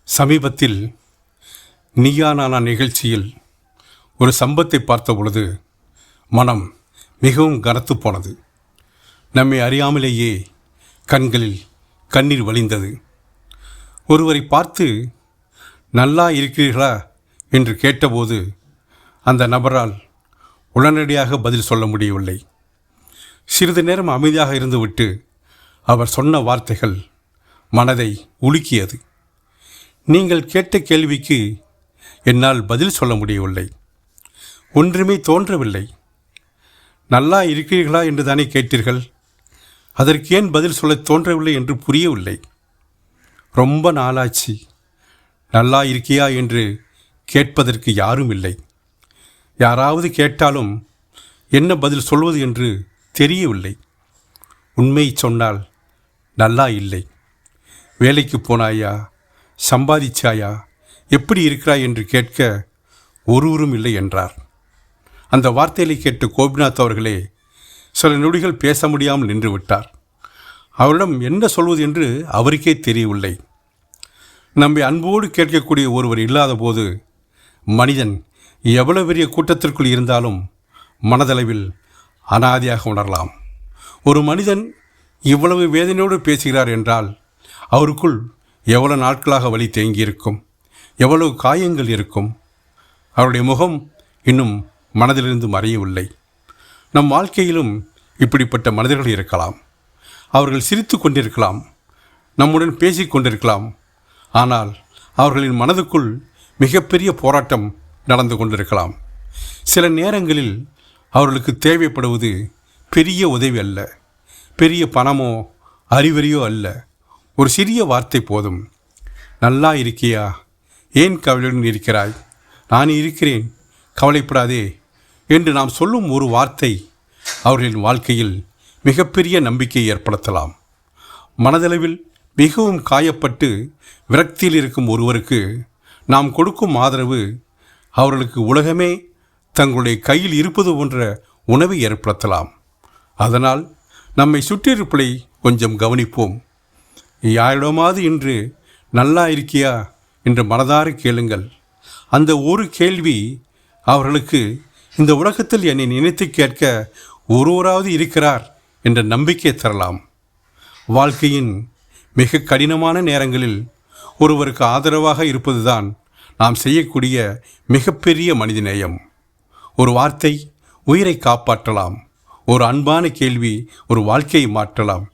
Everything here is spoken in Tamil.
சமீபத்தில் நீயா நானா நிகழ்ச்சியில் ஒரு சம்பவத்தை பார்த்த பொழுது மனம் மிகவும் கனத்து போனது. நம்மை அறியாமலேயே கண்களில் கண்ணீர் வழிந்தது. ஒருவரை பார்த்து நல்லா இருக்கிறீர்களா என்று கேட்டபோது அந்த நபரால் உடனடியாக பதில் சொல்ல முடியவில்லை. சிறிது நேரம் அமைதியாக இருந்துவிட்டு அவர் சொன்ன வார்த்தைகள் மனதை உலுக்கியது. நீங்கள் கேட்ட கேள்விக்கு என்னால் பதில் சொல்ல முடியவில்லை. ஒன்றுமே தோன்றவில்லை. நல்லா இருக்கிறீர்களா என்று தானே கேட்டீர்கள், அதற்கு ஏன் பதில் சொல்ல தோன்றவில்லை என்று புரியவில்லை. ரொம்ப நாளாச்சு, நல்லா இருக்கியா என்று கேட்பதற்கு யாரும் இல்லை. யாராவது கேட்டாலும் என்ன பதில் சொல்வது என்று தெரியவில்லை. உண்மை சொன்னால் நல்லா இல்லை. வேலைக்கு போனாயா, சம்பாதிச்சாயா, எப்படி இருக்கிறாய் என்று கேட்க ஒருவரும் இல்லை என்றார். அந்த வார்த்தையை கேட்டு கோபிநாத் அவர்களே சில நொடிகள் பேச முடியாமல் நின்று விட்டார். அவரிடம் என்ன சொல்வது என்று அவருக்கே தெரியவில்லை. நம்மை அன்போடு கேட்கக்கூடிய ஒருவர் இல்லாத போது மனிதன் எவ்வளவு பெரிய கூட்டத்திற்குள் இருந்தாலும் மனதளவில் அனாதையாக உணரலாம். ஒரு மனிதன் இவ்வளவு வேதனையோடு பேசுகிறார் என்றால் அவருக்குள் எவ்வளவு நாட்களாக வலி தேங்கியிருக்கும், எவ்வளவு காயங்கள் இருக்கும். அவருடைய முகம் இன்னும் மனதிலிருந்து மறையவில்லை. நம் வாழ்க்கையிலும் இப்படிப்பட்ட மனிதர்கள் இருக்கலாம். அவர்கள் சிரித்து கொண்டிருக்கலாம், நம்முடன் பேசி கொண்டிருக்கலாம். ஆனால் அவர்களின் மனதுக்குள் மிகப்பெரிய போராட்டம் நடந்து கொண்டிருக்கலாம். சில நேரங்களில் அவர்களுக்கு தேவைப்படுவது பெரிய உதவி அல்ல, பெரிய பணமோ அறிவுரையோ அல்ல. ஒரு சிறிய வார்த்தை போதும். நல்லா இருக்கியா, ஏன் கவலையுடன் இருக்கிறாய், நான் இருக்கிறேன், கவலைப்படாதே என்று நாம் சொல்லும் ஒரு வார்த்தை அவர்களின் வாழ்க்கையில் மிகப்பெரிய நம்பிக்கையை ஏற்படுத்தலாம். மனதளவில் மிகவும் காயப்பட்டு விரக்தியில் இருக்கும் ஒருவருக்கு நாம் கொடுக்கும் ஆதரவு அவர்களுக்கு உலகமே தங்களுடைய கையில் இருப்பது போன்ற உணவை ஏற்படுத்தலாம். அதனால் நம்மை சுற்றியிருப்பதை கொஞ்சம் கவனிப்போம். யாரிடமாவது இன்று நல்லா இருக்கியா என்று மனதார கேளுங்கள். அந்த ஒரு கேள்வி அவர்களுக்கு இந்த உலகத்தில் என்னை நினைத்து கேட்க ஒருவராவது இருக்கிறார் என்ற நம்பிக்கை தரலாம். வாழ்க்கையின் மிக கடினமான நேரங்களில் ஒருவருக்கு ஆதரவாக இருப்பதுதான் நாம் செய்யக்கூடிய மிகப்பெரிய மனிதநேயம். ஒரு வார்த்தை உயிரை காப்பாற்றலாம். ஒரு அன்பான கேள்வி ஒரு வாழ்க்கையை மாற்றலாம்.